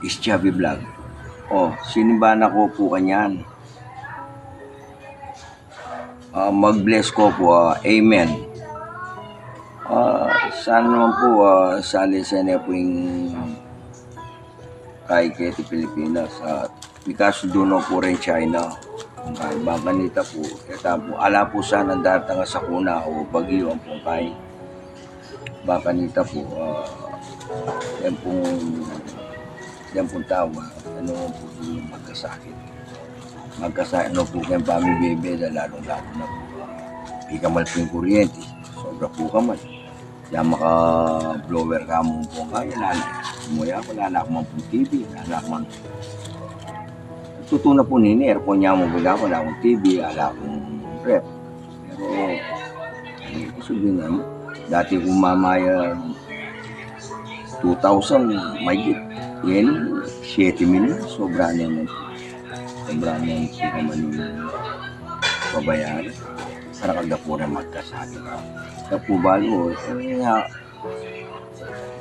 is Chubby Vlog. Sinimbahan ko po kanyan. Mag-bless ko po. Amen. Sana naman po sali-sana po yung kay Keti Pilipinas at Mikasuduno po rin China. Kay Bangkanita po. Kaya po, ala po sana datang sa kuna o bagyo ang po kay Bangkanita po. Yan pong tawa. Ano po yung magkasakit. Magkasakit po kayong pamibebe lalong-lalo na po. Ikamal po yung kuryente. Sobra po kamal. Kaya maka-blower ka mo po kaya lala. Umuya ko, lala ko man po TV. Lala ko man. Tutuna po nini, aircon niya mo baga ko. Lala akong TV, lala akong rep. Pero, sabihin nga, dati kung mamaya 2,000, may git. Yan, 7 million. Sobra na yun. Sobra na yun. Hindi naman yung pabayaan. Para kagda po rin magkasakit. Kaya po balo,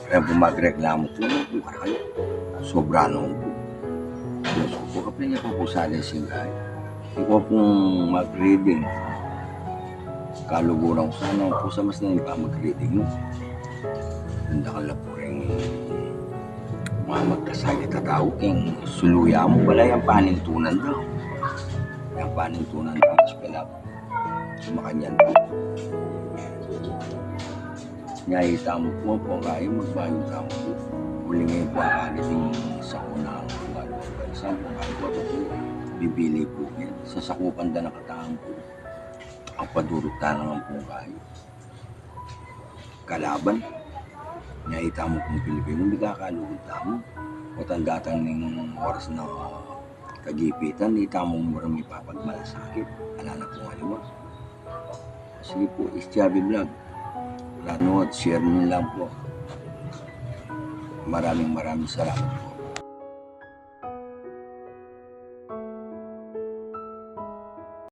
kaya po magreklamo po, para kayo, sobra nung po. Diyos po, kapag niya po sa atin singay. Ikaw pong mag-reading. Kaluguran ko sana po sa mas na yung mag-reading mo. Ganda ka lang po rin mga magkasakit at tao, yung suluya mo, wala yung panintunan daw. Yung panintunan daw, mas pala po. Sumakanyan po. Nyayita mo po kayo, magbayong ka mo po. Huli ngayon po akaliting sa unang saan po kayo po po. Bibili po yan. Sa sakupan na nakatahan po. Ang padurutan naman po kayo. Kalaban. Nyayita mo kung Pilipino, hindi kakalugod mo. O tandatang ng oras na kagipitan, hindi tamo mo marami papagmalasakit. Ala na po nga liwa. Sige po, is Chubby Vlog. Lanood, share nyo lang po. Maraming salamat po.